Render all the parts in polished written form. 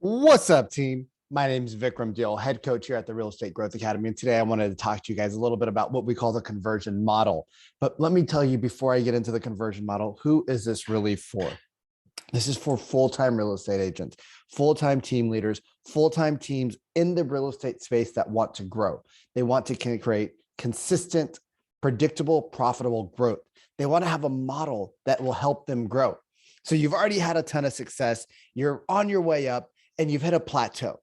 What's up, team? My name is Vikram Deol, head coach here at the Real Estate Growth Academy. And today I wanted to talk to you guys a little bit about what we call the conversion model. But let me tell you before I get into the conversion model, who is this really for? This is for full-time real estate agents, full-time team leaders, full-time teams in the real estate space that want to grow. They want to create consistent, predictable, profitable growth. They want to have a model that will help them grow. So you've already had a ton of success. You're on your way up and you've hit a plateau,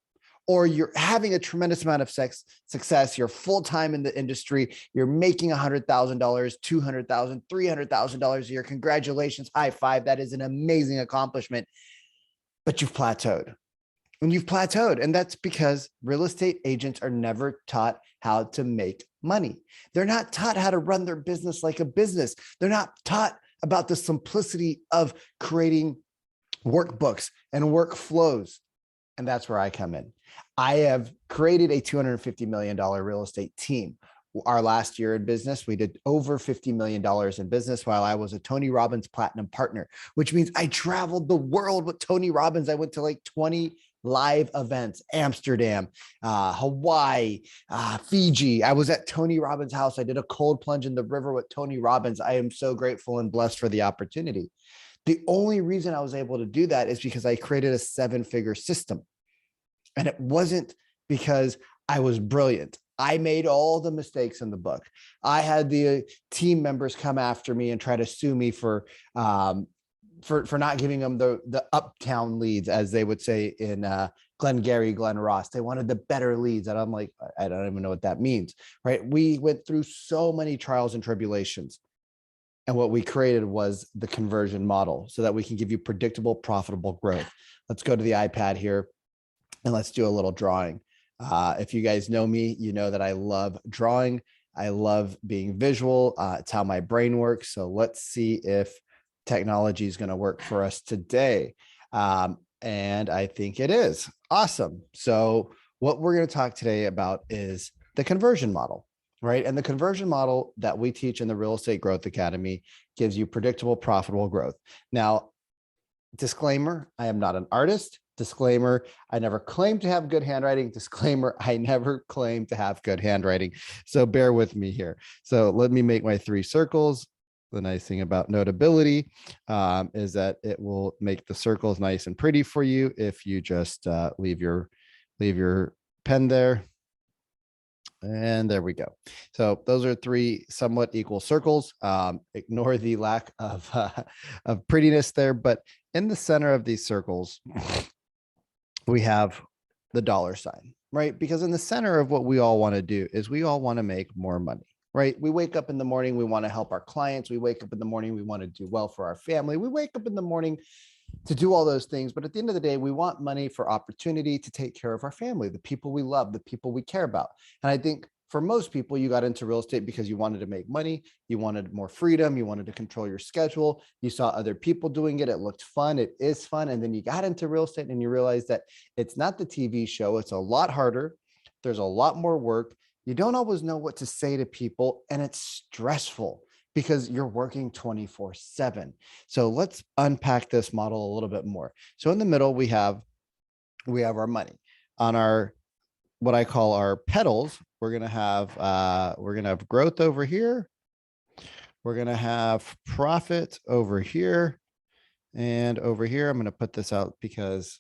or you're having a tremendous amount of success. You're full-time in the industry. You're making $100,000, $200,000, $300,000 a year. Congratulations. High five. That is an amazing accomplishment, but you've plateaued. And that's because real estate agents are never taught how to make money. They're not taught how to run their business like a business. They're not taught about the simplicity of creating workbooks and workflows. And that's where I come in. I have created a $250 million real estate team. Our last year in business, we did over $50 million in business while I was a Tony Robbins Platinum Partner, which means I traveled the world with Tony Robbins. I went to like 20 live events, Amsterdam, Hawaii, Fiji. I was at Tony Robbins' house. I did a cold plunge in the river with Tony Robbins. I am so grateful and blessed for the opportunity. The only reason I was able to do that is because I created a 7-figure system. And it wasn't because I was brilliant. I made all the mistakes in the book. I had the team members come after me and try to sue me for not giving them the uptown leads, as they would say in Glengarry, Glen Ross. They wanted the better leads. And I'm like, I don't even know what that means, right? We went through so many trials and tribulations. And what we created was the conversion model so that we can give you predictable, profitable growth. Let's go to the iPad here and let's do a little drawing. If you guys know me, you know that I love drawing. I love being visual. It's how my brain works. So let's see if technology is going to work for us today. And I think it is. Awesome. So what we're going to talk today about is the conversion model. Right. And the conversion model that we teach in the Real Estate Growth Academy gives you predictable, profitable growth. Now, disclaimer, I am not an artist. Disclaimer, I never claimed to have good handwriting. Disclaimer, I never claimed to have good handwriting. So bear with me here. So let me make my 3 circles. The nice thing about Notability is that it will make the circles nice and pretty for you if you just leave your pen there. And there we go. So those are 3 somewhat equal circles. Ignore the lack of prettiness there, but in the center of these circles, we have the dollar sign, right? Because in the center of what we all want to do is we all want to make more money, right? We wake up in the morning, we want to help our clients. We wake up in the morning, we want to do well for our family. We wake up in the morning to do all those things. But at the end of the day, we want money for opportunity to take care of our family, the people we love, the people we care about. And I think for most people, you got into real estate because you wanted to make money. You wanted more freedom. You wanted to control your schedule. You saw other people doing it. It looked fun. It is fun. And then you got into real estate and you realized that it's not the TV show. It's a lot harder. There's a lot more work. You don't always know what to say to people, and it's stressful because you're working 24/7. So let's unpack this model a little bit more. So in the middle, we have our money. On our, what I call our petals, we're going to have growth over here. We're going to have profit over here. And over here, I'm going to put this out because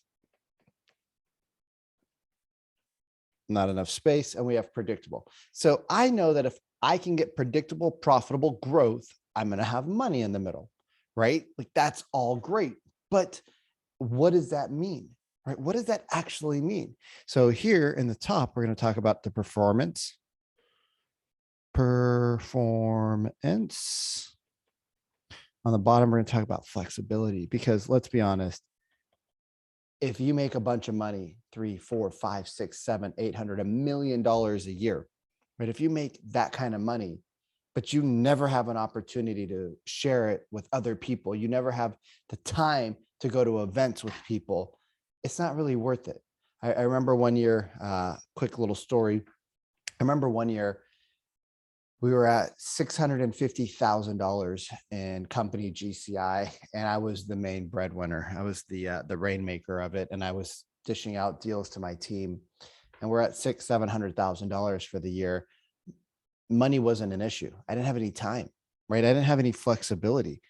not enough space, and we have predictable. So I know that if I can get predictable, profitable growth, I'm going to have money in the middle, right? Like that's all great. But what does that mean, right? What does that actually mean? So here in the top, we're going to talk about the performance. On the bottom, we're going to talk about flexibility, because let's be honest, if you make a bunch of money, 3, 4, 5, 6, 7, 800, $1 million a year, right? If you make that kind of money, but you never have an opportunity to share it with other people, you never have the time to go to events with people, it's not really worth it. I remember one year, quick little story. I remember one year We were at $650,000 in company GCI, and I was the main breadwinner. I was the rainmaker of it, and I was dishing out deals to my team. And we're at $700,000 for the year. Money wasn't an issue. I didn't have any time, right? I didn't have any flexibility,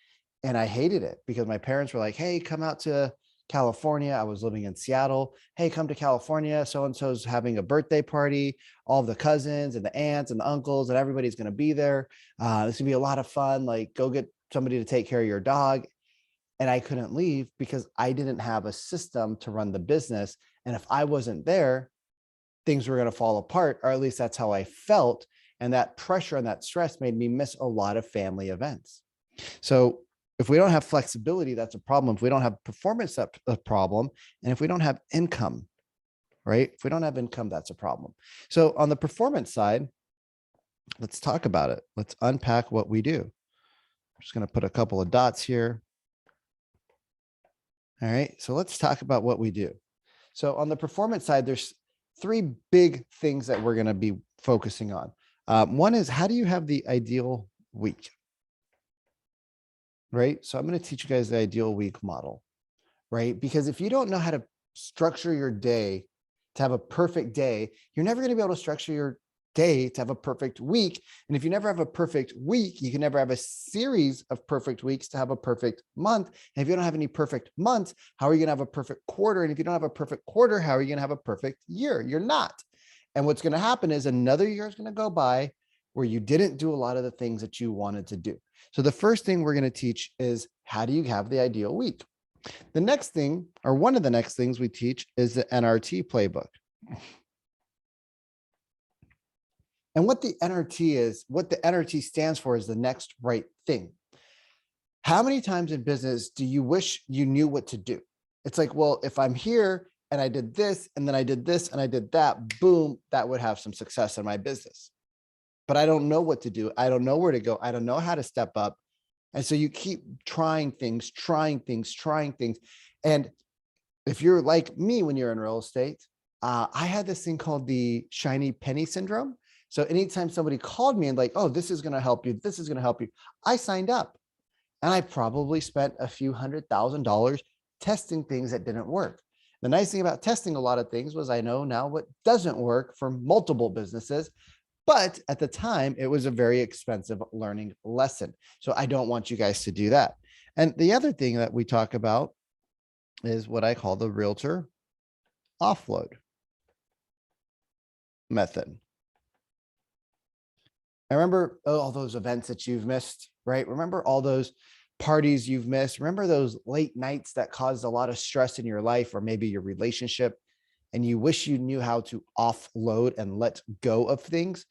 and I hated it because my parents were like, "Hey, come out to California." I was living in Seattle. "Hey, come to California. So and so's having a birthday party. All of the cousins and the aunts and the uncles and everybody's going to be there. It's gonna be a lot of fun. Like, go get somebody to take care of your dog." And I couldn't leave because I didn't have a system to run the business. And if I wasn't there, things were going to fall apart, or at least that's how I felt. And that pressure and that stress made me miss a lot of family events. So if we don't have flexibility, that's a problem. If we don't have performance, that's a problem. And if we don't have income, right? If we don't have income, that's a problem. So on the performance side, let's talk about it. Let's unpack what we do. I'm just going to put a couple of dots here. All right. So let's talk about what we do. So on the performance side, there's three big things that we're going to be focusing on. One is, how do you have the ideal week? Right? So I'm going to teach you guys the ideal week model, right? Because if you don't know how to structure your day to have a perfect day, you're never going to be able to structure your day to have a perfect week. And if you never have a perfect week, you can never have a series of perfect weeks to have a perfect month. And if you don't have any perfect months, how are you going to have a perfect quarter? And if you don't have a perfect quarter, how are you going to have a perfect year? You're not. And what's going to happen is another year is going to go by where you didn't do a lot of the things that you wanted to do. So the first thing we're going to teach is, how do you have the ideal week? The next thing, or one of the next things we teach, is the NRT playbook. And what the NRT is, what the NRT stands for, is the next right thing. How many times in business do you wish you knew what to do? It's like, well, if I'm here and I did this, and then I did this, and I did that, boom, that would have some success in my business. But I don't know what to do. I don't know where to go. I don't know how to step up. And so you keep trying things. And if you're like me, when you're in real estate, I had this thing called the shiny penny syndrome. So anytime somebody called me and like, "Oh, this is going to help you, this is going to help you," I signed up, and I probably spent a few $100,000 testing things that didn't work. The nice thing about testing a lot of things was I know now what doesn't work for multiple businesses. But at the time, it was a very expensive learning lesson. So I don't want you guys to do that. And the other thing that we talk about is what I call the Realtor Offload method. I remember all those events that you've missed, right? Remember all those parties you've missed. Remember those late nights that caused a lot of stress in your life, or maybe your relationship, and you wish you knew how to offload and let go of things.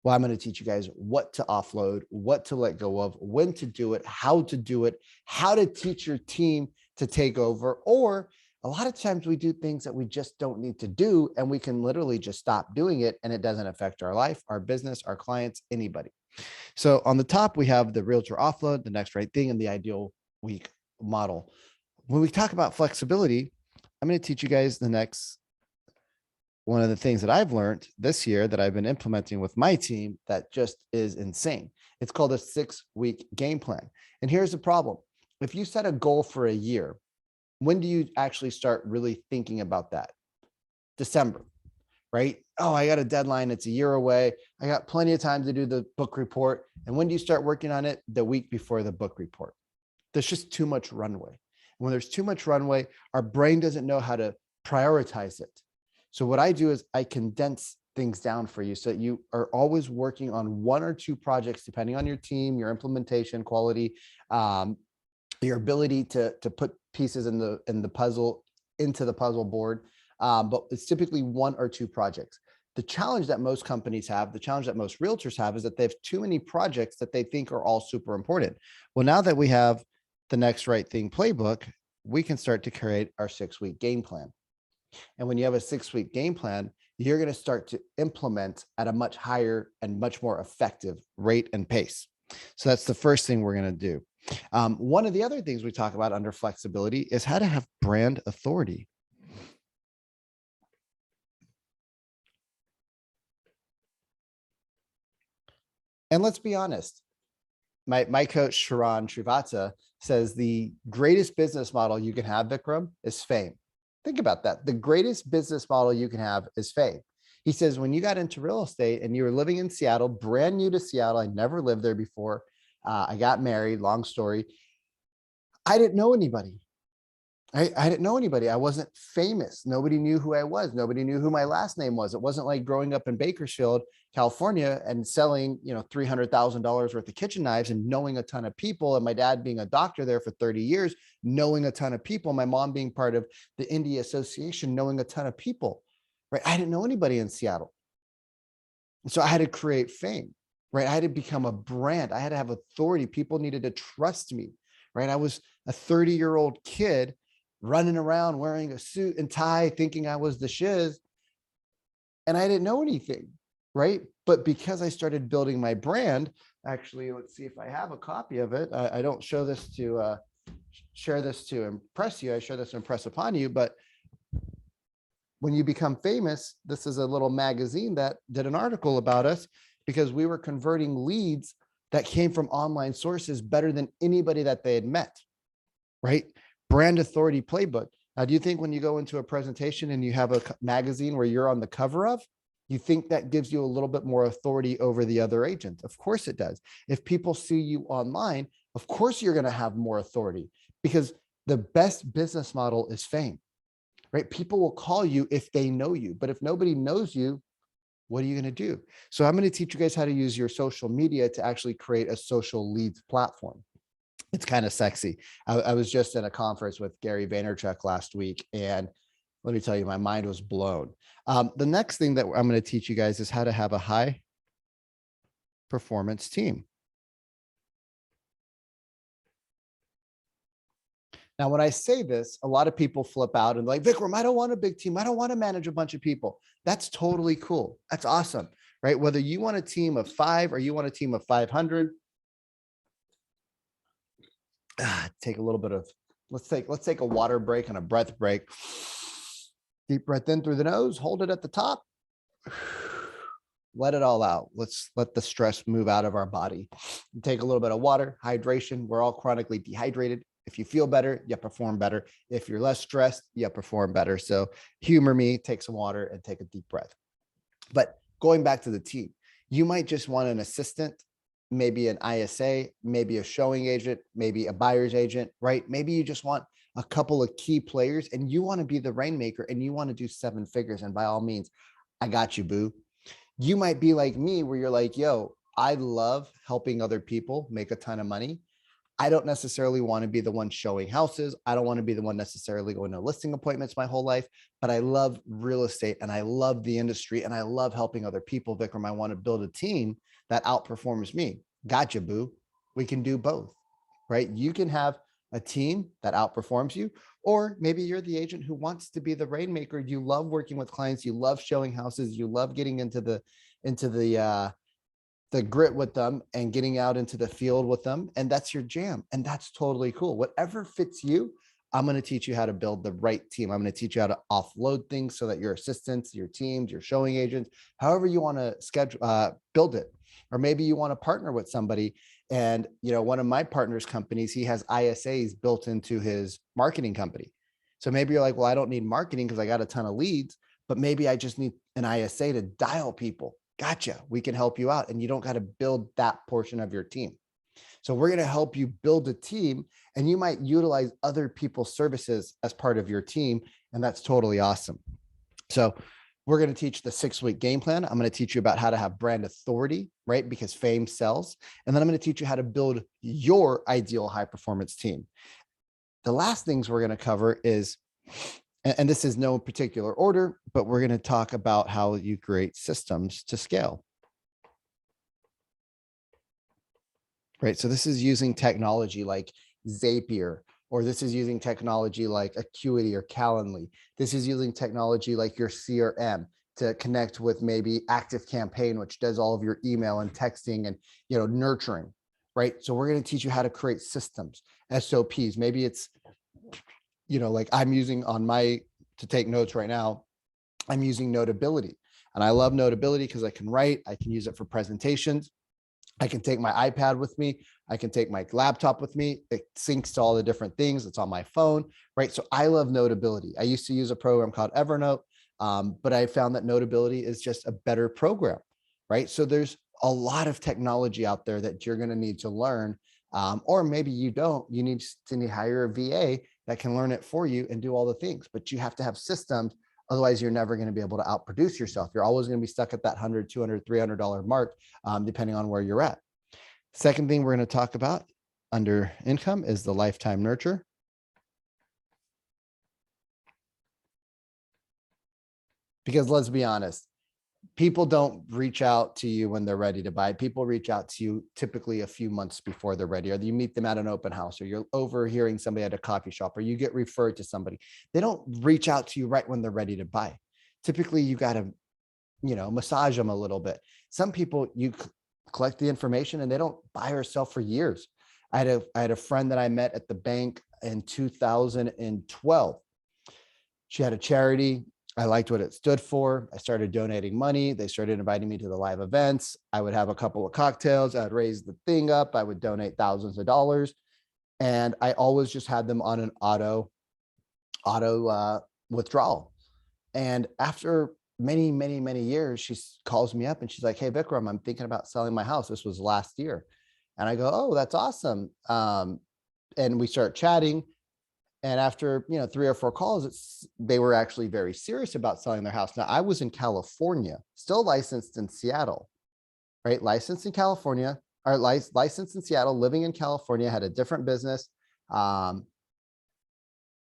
Well, I'm going to teach you guys what to offload, what to let go of, when to do it, how to teach your team to take over. Or a lot of times we do things that we just don't need to do, and we can literally just stop doing it, and it doesn't affect our life, our business, our clients, anybody. So on the top, we have the Realtor Offload, the next right thing, and the ideal week model. When we talk about flexibility, I'm going to teach you guys the next one of the things that I've learned this year that I've been implementing with my team that just is insane. It's called a 6-week game plan. And here's the problem. If you set a goal for a year, when do you actually start really thinking about that? December, right? Oh, I got a deadline. It's a year away. I got plenty of time to do the book report. And when do you start working on it? The week before the book report. There's just too much runway. When there's too much runway, our brain doesn't know how to prioritize it. So what I do is I condense things down for you so that you are always working on 1 or 2 projects, depending on your team, your implementation quality, your ability to put pieces in the puzzle into the puzzle board. But it's typically 1 or 2 projects. The challenge that most companies have, the challenge that most realtors have, is that they have too many projects that they think are all super important. Well, now that we have the next right thing playbook, we can start to create our 6-week game plan. And when you have a 6-week game plan, you're going to start to implement at a much higher and much more effective rate and pace. So that's the first thing we're going to do. One of the other things we talk about under flexibility is how to have brand authority. And let's be honest, my coach, Sharon Srivatsa, says the greatest business model you can have, Vikram, is fame. Think about that. The greatest business model you can have is fame. He says, when you got into real estate and you were living in Seattle, brand new to Seattle, I never lived there before. I got married, long story. I didn't know anybody. I didn't know anybody. I wasn't famous. Nobody knew who I was. Nobody knew who my last name was. It wasn't like growing up in Bakersfield, California, and selling, $300,000 worth of kitchen knives and knowing a ton of people. And my dad being a doctor there for 30 years, knowing a ton of people. My mom being part of the India Association, knowing a ton of people, right? I didn't know anybody in Seattle. So I had to create fame, right? I had to become a brand. I had to have authority. People needed to trust me, right? I was a 30-year-old kid running around wearing a suit and tie, thinking I was the shiz. And I didn't know anything, right? But because I started building my brand, actually, let's see if I have a copy of it. I don't show this to share this to impress you. I share this to impress upon you. But when you become famous, this is a little magazine that did an article about us because we were converting leads that came from online sources better than anybody that they had met, right? Brand authority playbook. Now, do you think when you go into a presentation and you have a magazine where you're on the cover of, you think that gives you a little bit more authority over the other agent? Of course it does. If people see you online, of course you're going to have more authority because the best business model is fame, right? People will call you if they know you, but if nobody knows you, what are you going to do? So I'm going to teach you guys how to use your social media to actually create a social leads platform. It's kind of sexy. I was just at a conference with Gary Vaynerchuk last week, and let me tell you, my mind was blown. The next thing that I'm going to teach you guys is how to have a high performance team. Now, when I say this, a lot of people flip out and like, Vikram, I don't want a big team. I don't want to manage a bunch of people. That's totally cool. That's awesome, right? Whether you want a team of 5 or you want a team of 500, take a little bit of, let's take a water break and a breath break. Deep breath in through the nose, hold it at the top. Let it all out. Let's let the stress move out of our body. Take a little bit of water, hydration. We're all chronically dehydrated. If you feel better, you perform better. If you're less stressed, you perform better. So humor me, take some water and take a deep breath. But going back to the team, you might just want an assistant, maybe an ISA, maybe a showing agent, maybe a buyer's agent, right? Maybe you just want a couple of key players and you want to be the rainmaker and you want to do 7 figures. And by all means, I got you, boo. You might be like me where you're like, yo, I love helping other people make a ton of money. I don't necessarily want to be the one showing houses. I don't want to be the one necessarily going to listing appointments my whole life, but I love real estate and I love the industry and I love helping other people. Vikram, I want to build a team that outperforms me. Gotcha, boo. We can do both, right? You can have a team that outperforms you, or maybe you're the agent who wants to be the rainmaker. You love working with clients. You love showing houses. You love getting into the grit with them and getting out into the field with them. And that's your jam. And that's totally cool. Whatever fits you, I'm going to teach you how to build the right team. I'm going to teach you how to offload things so that your assistants, your teams, your showing agents, however you want to schedule, build it. Or maybe you want to partner with somebody. And, one of my partner's companies, he has ISAs built into his marketing company. So maybe you're like, well, I don't need marketing because I got a ton of leads, but maybe I just need an ISA to dial people. Gotcha. We can help you out. And you don't got to build that portion of your team. So we're going to help you build a team and you might utilize other people's services as part of your team. And that's totally awesome. So we're going to teach the 6-week game plan. I'm going to teach you about how to have brand authority, right? Because fame sells. And then I'm going to teach you how to build your ideal high performance team. The last things we're going to cover is, and this is no particular order, but we're going to talk about how you create systems to scale. Right. So this is using technology like Zapier, or this is using technology like Acuity or Calendly. This is using technology like your CRM to connect with maybe ActiveCampaign, which does all of your email and texting and, nurturing. Right. So we're going to teach you how to create systems, SOPs. Maybe it's, like I'm using to take notes right now, I'm using Notability. And I love Notability because I can write, I can use it for presentations. I can take my iPad with me. I can take my laptop with me. It syncs to all the different things. It's on my phone, right? So I love Notability. I used to use a program called Evernote, but I found that Notability is just a better program, right? So there's a lot of technology out there that you're going to need to learn, or maybe you don't. You need to hire a VA that can learn it for you and do all the things, but you have to have systems. Otherwise, you're never going to be able to outproduce yourself. You're always going to be stuck at that $100, $200, $300 mark, depending on where you're at. Second thing we're going to talk about under income is the lifetime nurture. Because let's be honest, people don't reach out to you when they're ready to buy. People reach out to you typically a few months before they're ready, or you meet them at an open house, or you're overhearing somebody at a coffee shop, or you get referred to somebody. They don't reach out to you right when they're ready to buy. Typically, you got to, massage them a little bit. Some people, you collect the information and they don't buy or sell for years. I had a friend that I met at the bank in 2012. She had a charity. I liked what it stood for. I started donating money. They started inviting me to the live events. I would have a couple of cocktails. I'd raise the thing up. I would donate thousands of dollars. And I always just had them on an auto withdrawal. And after many, many, many years, she calls me up and she's like, "Hey, Vikram, I'm thinking about selling my house." This was last year. And I go, "Oh, that's awesome." And we start chatting. And after, 3 or 4 calls, they were actually very serious about selling their house. Now, I was in California, still licensed in Seattle, right? Licensed in California, or licensed in Seattle, living in California, had a different business.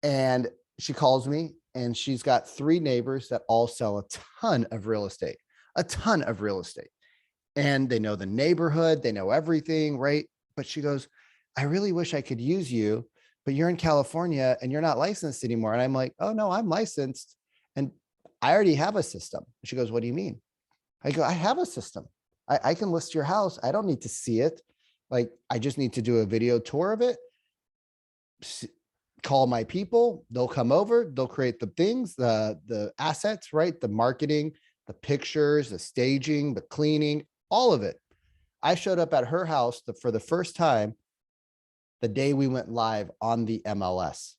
And she calls me and she's got 3 neighbors that all sell a ton of real estate, a ton of real estate. And they know the neighborhood, they know everything, right? But she goes, "I really wish I could use you, but you're in California and you're not licensed anymore." And I'm like, "Oh no, I'm licensed and I already have a system." She goes, "What do you mean?" I go, "I have a system. I can list your house. I don't need to see it. Like, I just need to do a video tour of it, call my people, they'll come over, they'll create the things, the assets, right? The marketing, the pictures, the staging, the cleaning, all of it." I showed up at her house for the first time the day we went live on the MLS.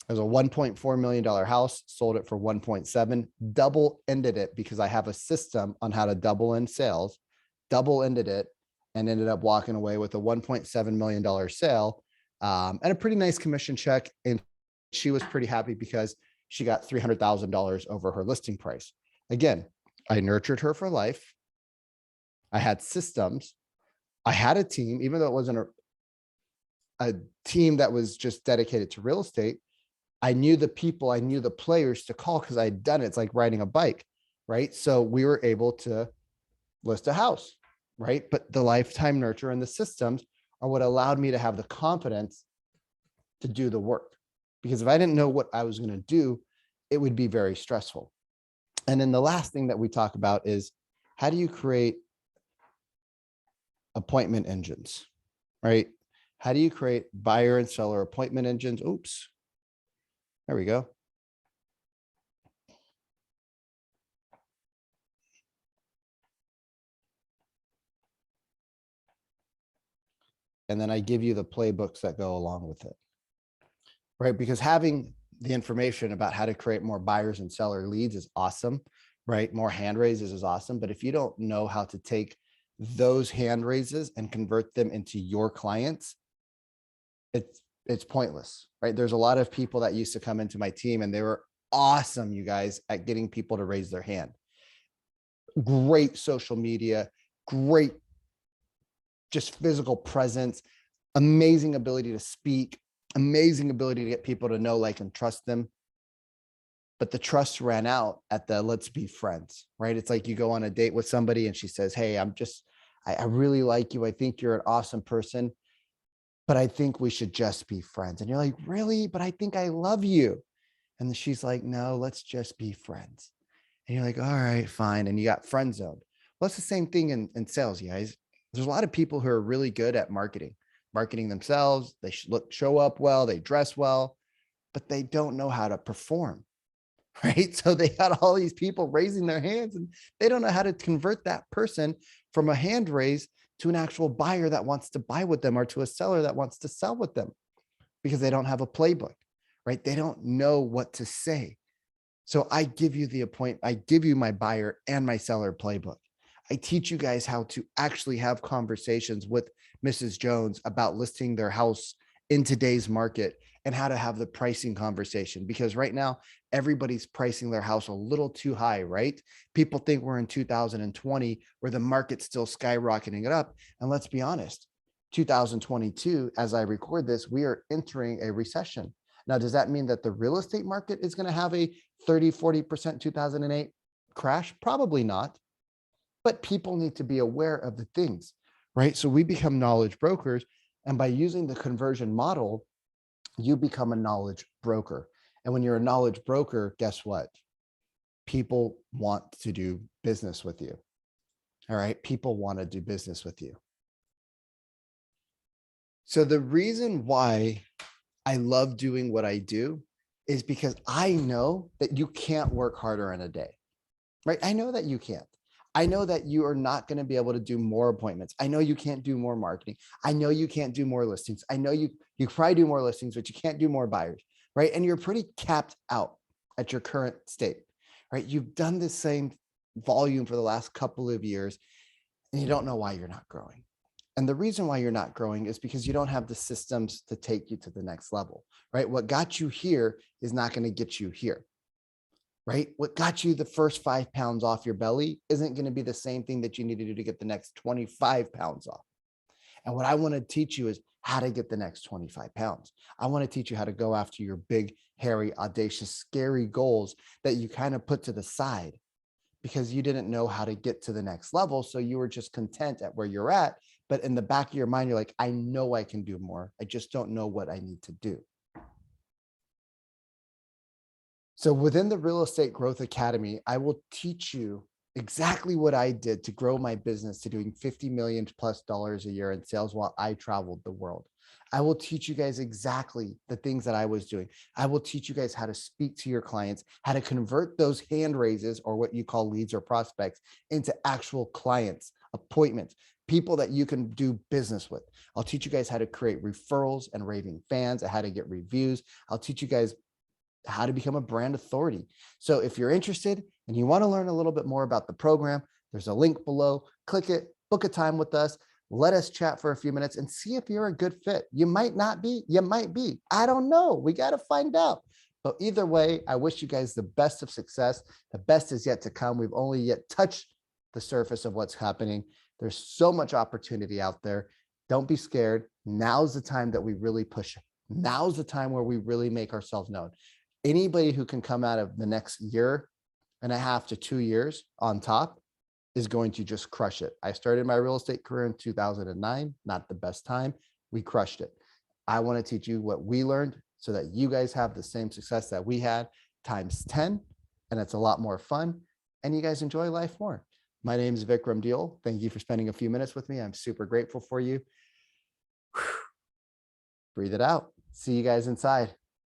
It was a $1.4 million house, sold it for 1.7, double ended it because I have a system on how to double end sales, double ended it, and ended up walking away with a $1.7 million sale, and a pretty nice commission check. And she was pretty happy because she got $300,000 over her listing price. Again, I nurtured her for life. I had systems. I had a team, even though it wasn't a team that was just dedicated to real estate. I knew the people, I knew the players to call because I had done it. It's like riding a bike, right? So we were able to list a house, right? But the lifetime nurture and the systems are what allowed me to have the confidence to do the work. Because if I didn't know what I was going to do, it would be very stressful. And then the last thing that we talk about is, how do you create appointment engines, right? How do you create buyer and seller appointment engines? Oops, there we go. And then I give you the playbooks that go along with it, right? Because having the information about how to create more buyers and seller leads is awesome, right? More hand raises is awesome. But if you don't know how to take those hand raises and convert them into your clients, it's pointless, right? There's a lot of people that used to come into my team and they were awesome, you guys, at getting people to raise their hand. Great social media, great just physical presence, amazing ability to speak, amazing ability to get people to know, like, and trust them. But the trust ran out at the let's be friends, right? It's like you go on a date with somebody and she says, "Hey, I really like you. I think you're an awesome person, but I think we should just be friends." And you're like, "Really? But I think I love you." And she's like, "No, let's just be friends." And you're like, "All right, fine." And you got friend zoned. Well, it's the same thing in sales, you guys. There's a lot of people who are really good at marketing themselves. They show up well, they dress well, but they don't know how to perform, right? So they got all these people raising their hands and they don't know how to convert that person from a hand raise to an actual buyer that wants to buy with them or to a seller that wants to sell with them because they don't have a playbook, right? They don't know what to say. So I give you I give you my buyer and my seller playbook. I teach you guys how to actually have conversations with Mrs. Jones about listing their house in today's market and how to have the pricing conversation. Because right now, everybody's pricing their house a little too high, right? People think we're in 2020 where the market's still skyrocketing it up. And let's be honest, 2022, as I record this, we are entering a recession. Now, does that mean that the real estate market is going to have a 30, 40% 2008 crash? Probably not. But people need to be aware of the things, right? So we become knowledge brokers. And by using the conversion model, you become a knowledge broker. And when you're a knowledge broker, guess what? People want to do business with you. All right. People want to do business with you. So the reason why I love doing what I do is because I know that you can't work harder in a day, right? I know that you can't. I know that you are not going to be able to do more appointments. I know you can't do more marketing. I know you can't do more listings. I know you probably do more listings, but you can't do more buyers, right? And you're pretty capped out at your current state, right? You've done the same volume for the last couple of years and you don't know why you're not growing. And the reason why you're not growing is because you don't have the systems to take you to the next level, right? What got you here is not going to get you here, right? What got you the first 5 pounds off your belly isn't going to be the same thing that you need to do to get the next 25 pounds off. And what I want to teach you is how to get the next 25 pounds. I want to teach you how to go after your big, hairy, audacious, scary goals that you kind of put to the side because you didn't know how to get to the next level. So you were just content at where you're at. But in the back of your mind, you're like, I know I can do more. I just don't know what I need to do. So within the Real Estate Growth Academy, I will teach you exactly what I did to grow my business to doing $50 million plus a year in sales while I traveled the world. I will teach you guys exactly the things that I was doing. I will teach you guys how to speak to your clients, how to convert those hand raises or what you call leads or prospects into actual clients, appointments, people that you can do business with. I'll teach you guys how to create referrals and raving fans, how to get reviews. I'll teach you guys how to become a brand authority. So if you're interested and you want to learn a little bit more about the program, there's a link below. Click it, book a time with us. Let us chat for a few minutes and see if you're a good fit. You might not be, you might be. I don't know. We got to find out. But either way, I wish you guys the best of success. The best is yet to come. We've only yet touched the surface of what's happening. There's so much opportunity out there. Don't be scared. Now's the time that we really push. Now's the time where we really make ourselves known. Anybody who can come out of the next 1.5 to 2 years on top is going to just crush it. I started my real estate career in 2009, not the best time. We crushed it. I want to teach you what we learned so that you guys have the same success that we had times 10, and it's a lot more fun, and you guys enjoy life more. My name is Vikram Deol. Thank you for spending a few minutes with me. I'm super grateful for you. Breathe it out. See you guys inside.